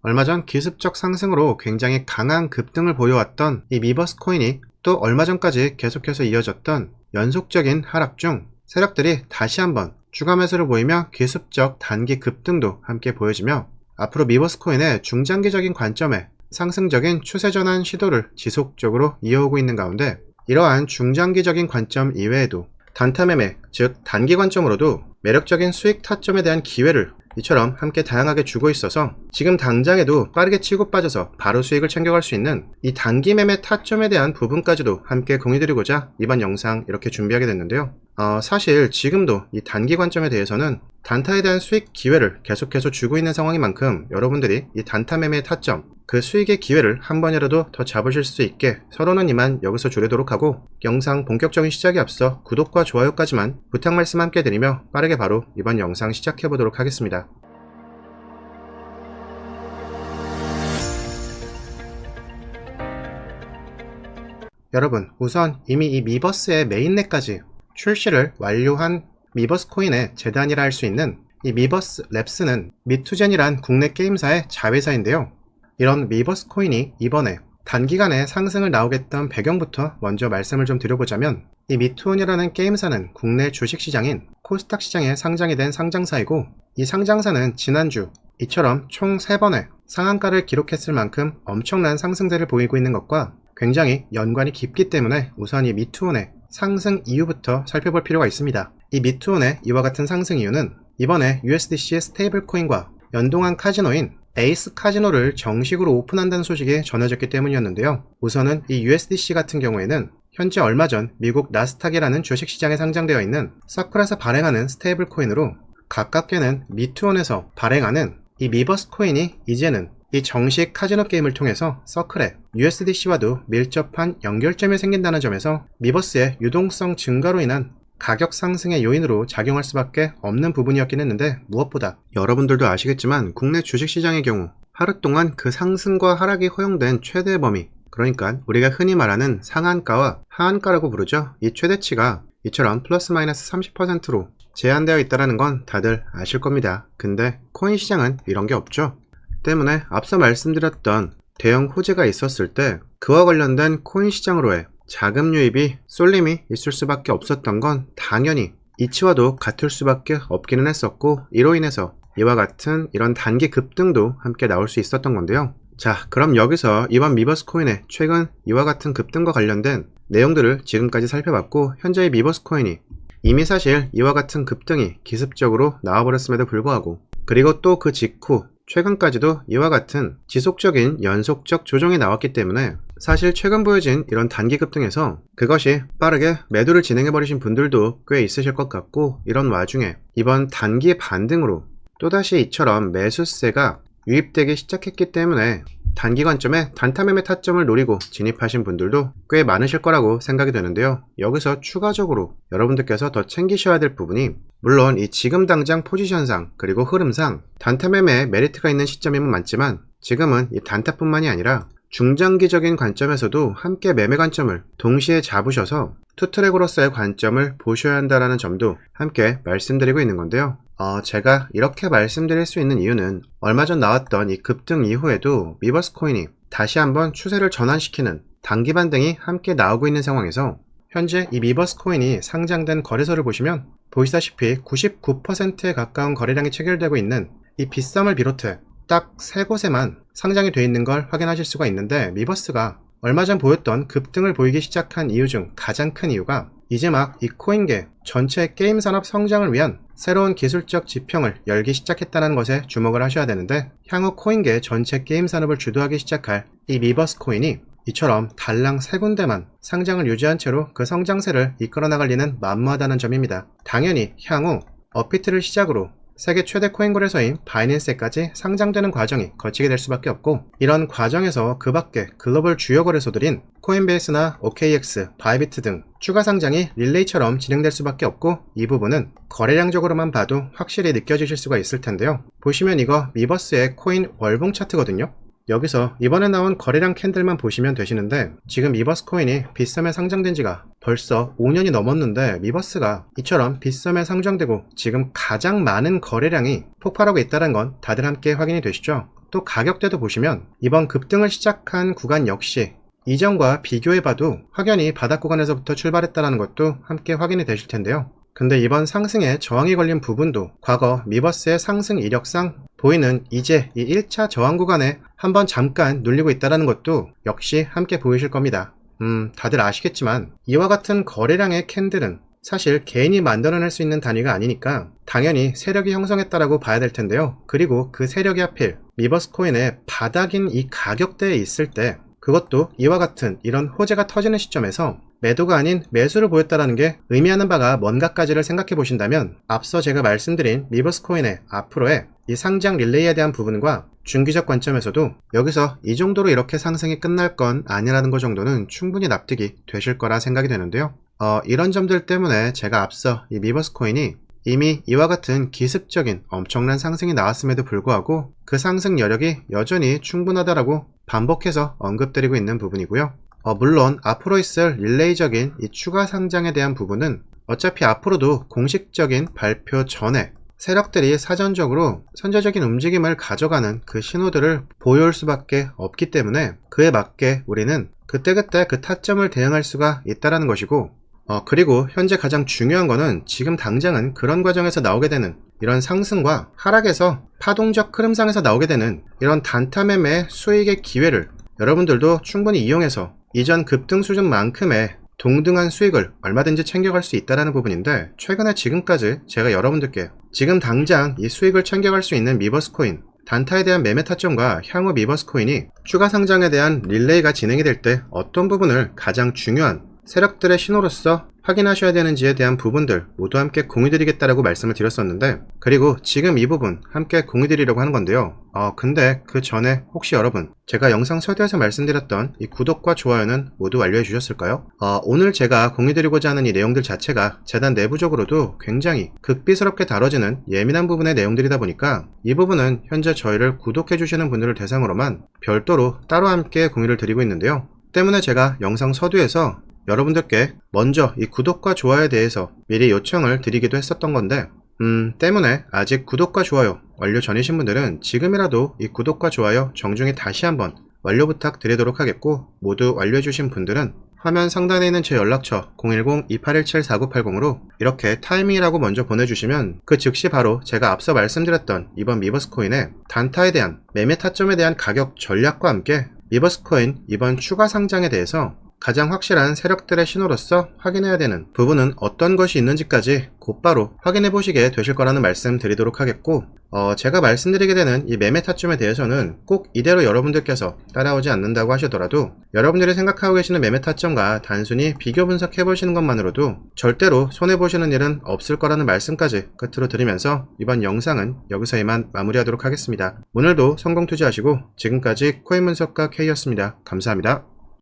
얼마 전 기습적 상승으로 굉장히 강한 급등을 보여왔던 이 미버스 코인이 또 얼마 전까지 계속해서 이어졌던 연속적인 하락 중 세력들이 다시 한번 추가 매수를 보이며 기습적 단기 급등도 함께 보여지며 앞으로 미버스 코인의 중장기적인 관점에 상승적인 추세 전환 시도를 지속적으로 이어오고 있는 가운데 이러한 중장기적인 관점 이외에도 단타 매매, 즉 단기 관점으로도 매력적인 수익 타점에 대한 기회를 이처럼 함께 다양하게 주고 있어서 지금 당장에도 빠르게 치고 빠져서 바로 수익을 챙겨갈 수 있는 이 단기 매매 타점에 대한 부분까지도 함께 공유드리고자 이번 영상 이렇게 준비하게 됐는데요. 사실 지금도 이 단기 관점에 대해서는 단타에 대한 수익 기회를 계속해서 주고 있는 상황인 만큼 여러분들이 이 단타 매매의 타점, 그 수익의 기회를 한 번이라도 더 잡으실 수 있게 서로는 이만 여기서 줄이도록 하고 영상 본격적인 시작에 앞서 구독과 좋아요까지만 부탁 말씀 함께 드리며 빠르게 바로 이번 영상 시작해 보도록 하겠습니다. 여러분, 우선 이미 이 미버스의 메인넷까지 출시를 완료한 미버스 코인의 재단이라 할 수 있는 이 미버스 랩스는 미투젠이란 국내 게임사의 자회사인데요. 이런 미버스 코인이 이번에 단기간에 상승을 나오겠던 배경부터 먼저 말씀을 좀 드려보자면 이 미투온이라는 게임사는 국내 주식시장인 코스닥 시장에 상장이 된 상장사이고 이 상장사는 지난주 이처럼 총 3번의 상한가를 기록했을 만큼 엄청난 상승세를 보이고 있는 것과 굉장히 연관이 깊기 때문에 우선 이 미투온의 상승 이유부터 살펴볼 필요가 있습니다. 이 미투온의 이와 같은 상승 이유는 이번에 USDC의 스테이블 코인과 연동한 카지노인 에이스 카지노를 정식으로 오픈한다는 소식이 전해졌기 때문이었는데요. 우선은 이 USDC 같은 경우에는 현재 얼마 전 미국 나스닥이라는 주식시장에 상장되어 있는 서클에서 발행하는 스테이블 코인으로 가깝게는 미투온에서 발행하는 이 미버스 코인이 이제는 이 정식 카지노 게임을 통해서 서클에 USDC와도 밀접한 연결점이 생긴다는 점에서 미버스의 유동성 증가로 인한 가격 상승의 요인으로 작용할 수밖에 없는 부분이었긴 했는데 무엇보다 여러분들도 아시겠지만 국내 주식시장의 경우 하루 동안 그 상승과 하락이 허용된 최대 범위, 그러니까 우리가 흔히 말하는 상한가와 하한가라고 부르죠. 이 최대치가 이처럼 플러스 마이너스 30%로 제한되어 있다는 건 다들 아실 겁니다. 근데 코인 시장은 이런 게 없죠. 때문에 앞서 말씀드렸던 대형 호재가 있었을 때 그와 관련된 코인 시장으로의 자금 유입이 쏠림이 있을 수밖에 없었던 건 당연히 이치와도 같을 수밖에 없기는 했었고 이로 인해서 이와 같은 이런 단기 급등도 함께 나올 수 있었던 건데요. 자, 그럼 여기서 이번 미버스 코인의 최근 이와 같은 급등과 관련된 내용들을 지금까지 살펴봤고 현재의 미버스 코인이 이미 사실 이와 같은 급등이 기습적으로 나와버렸음에도 불구하고 그리고 또 그 직후 최근까지도 이와 같은 지속적인 연속적 조정이 나왔기 때문에 사실 최근 보여진 이런 단기 급등에서 그것이 빠르게 매도를 진행해버리신 분들도 꽤 있으실 것 같고 이런 와중에 이번 단기 반등으로 또다시 이처럼 매수세가 유입되기 시작했기 때문에 단기 관점에 단타 매매 타점을 노리고 진입하신 분들도 꽤 많으실 거라고 생각이 되는데요. 여기서 추가적으로 여러분들께서 더 챙기셔야 될 부분이 물론 이 지금 당장 포지션상 그리고 흐름상 단타 매매에 메리트가 있는 시점이면 맞지만 지금은 이 단타뿐만이 아니라 중장기적인 관점에서도 함께 매매 관점을 동시에 잡으셔서 투트랙으로서의 관점을 보셔야 한다는 점도 함께 말씀드리고 있는 건데요. 제가 이렇게 말씀드릴 수 있는 이유는 얼마 전 나왔던 이 급등 이후에도 미버스 코인이 다시 한번 추세를 전환시키는 단기 반등이 함께 나오고 있는 상황에서 현재 이 미버스 코인이 상장된 거래소를 보시면 보시다시피 99%에 가까운 거래량이 체결되고 있는 이 빗썸을 비롯해 딱 3곳에만 상장이 되어 있는 걸 확인하실 수가 있는데 미버스가 얼마 전 보였던 급등을 보이기 시작한 이유 중 가장 큰 이유가 이제 막 이 코인계 전체 게임 산업 성장을 위한 새로운 기술적 지평을 열기 시작했다는 것에 주목을 하셔야 되는데 향후 코인계 전체 게임 산업을 주도하기 시작할 이 미버스 코인이 이처럼 달랑 3군데만 상장을 유지한 채로 그 성장세를 이끌어 나갈 리는 만무하다는 점입니다. 당연히 향후 업비트를 시작으로 세계 최대 코인 거래소인 바이낸스에까지 상장되는 과정이 거치게 될 수밖에 없고 이런 과정에서 그 밖에 글로벌 주요 거래소들인 코인베이스나 OKX, 바이비트 등 추가 상장이 릴레이처럼 진행될 수밖에 없고 이 부분은 거래량적으로만 봐도 확실히 느껴지실 수가 있을 텐데요. 보시면 이거 미버스의 코인 월봉 차트거든요. 여기서 이번에 나온 거래량 캔들만 보시면 되시는데 지금 미버스 코인이 빗썸에 상장된 지가 벌써 5년이 넘었는데 미버스가 이처럼 빗썸에 상장되고 지금 가장 많은 거래량이 폭발하고 있다는 건 다들 함께 확인이 되시죠? 또 가격대도 보시면 이번 급등을 시작한 구간 역시 이전과 비교해봐도 확연히 바닥 구간에서부터 출발했다는 것도 함께 확인이 되실 텐데요. 근데 이번 상승에 저항이 걸린 부분도 과거 미버스의 상승 이력상 보이는 이제 이 1차 저항 구간에 한번 잠깐 눌리고 있다는 것도 역시 함께 보이실 겁니다. 다들 아시겠지만 이와 같은 거래량의 캔들은 사실 개인이 만들어낼 수 있는 단위가 아니니까 당연히 세력이 형성했다라고 봐야 될 텐데요. 그리고 그 세력이 하필 미버스 코인의 바닥인 이 가격대에 있을 때 그것도 이와 같은 이런 호재가 터지는 시점에서 매도가 아닌 매수를 보였다는 게 의미하는 바가 뭔가까지를 생각해 보신다면 앞서 제가 말씀드린 미버스 코인의 앞으로의 이 상장 릴레이에 대한 부분과 중기적 관점에서도 여기서 이 정도로 이렇게 상승이 끝날 건 아니라는 것 정도는 충분히 납득이 되실 거라 생각이 되는데요. 이런 점들 때문에 제가 앞서 이 미버스 코인이 이미 이와 같은 기습적인 엄청난 상승이 나왔음에도 불구하고 그 상승 여력이 여전히 충분하다라고 반복해서 언급드리고 있는 부분이고요. 물론 앞으로 있을 릴레이적인 이 추가 상장에 대한 부분은 어차피 앞으로도 공식적인 발표 전에 세력들이 사전적으로 선제적인 움직임을 가져가는 그 신호들을 보여올 수밖에 없기 때문에 그에 맞게 우리는 그때그때 그 타점을 대응할 수가 있다는 것이고 그리고 현재 가장 중요한 거는 지금 당장은 그런 과정에서 나오게 되는 이런 상승과 하락에서 파동적 흐름상에서 나오게 되는 이런 단타 매매의 수익의 기회를 여러분들도 충분히 이용해서 이전 급등 수준만큼의 동등한 수익을 얼마든지 챙겨갈 수 있다는 부분인데 최근에 지금까지 제가 여러분들께 지금 당장 이 수익을 챙겨갈 수 있는 미버스 코인 단타에 대한 매매 타점과 향후 미버스 코인이 추가 상장에 대한 릴레이가 진행이 될 때 어떤 부분을 가장 중요한 세력들의 신호로서 확인하셔야 되는지에 대한 부분들 모두 함께 공유드리겠다라고 말씀을 드렸었는데 그리고 지금 이 부분 함께 공유드리려고 하는 건데요. 근데 그 전에 혹시 여러분 제가 영상 서두에서 말씀드렸던 이 구독과 좋아요는 모두 완료해 주셨을까요? 오늘 제가 공유드리고자 하는 이 내용들 자체가 재단 내부적으로도 굉장히 극비스럽게 다뤄지는 예민한 부분의 내용들이다 보니까 이 부분은 현재 저희를 구독해 주시는 분들을 대상으로만 별도로 따로 함께 공유를 드리고 있는데요. 때문에 제가 영상 서두에서 여러분들께 먼저 이 구독과 좋아요에 대해서 미리 요청을 드리기도 했었던 건데 때문에 아직 구독과 좋아요 완료 전이신 분들은 지금이라도 이 구독과 좋아요 정중히 다시 한번 완료 부탁드리도록 하겠고 모두 완료해 주신 분들은 화면 상단에 있는 제 연락처 010-2817-4980으로 이렇게 타이밍이라고 먼저 보내주시면 그 즉시 바로 제가 앞서 말씀드렸던 이번 미버스 코인의 단타에 대한 매매 타점에 대한 가격 전략과 함께 미버스 코인 이번 추가 상장에 대해서 가장 확실한 세력들의 신호로서 확인해야 되는 부분은 어떤 것이 있는지까지 곧바로 확인해 보시게 되실 거라는 말씀 드리도록 하겠고 제가 말씀드리게 되는 이 매매 타점에 대해서는 꼭 이대로 여러분들께서 따라오지 않는다고 하시더라도 여러분들이 생각하고 계시는 매매 타점과 단순히 비교 분석해 보시는 것만으로도 절대로 손해보시는 일은 없을 거라는 말씀까지 끝으로 드리면서 이번 영상은 여기서 이만 마무리하도록 하겠습니다. 오늘도 성공 투자하시고 지금까지 코인 분석가 K였습니다. 감사합니다.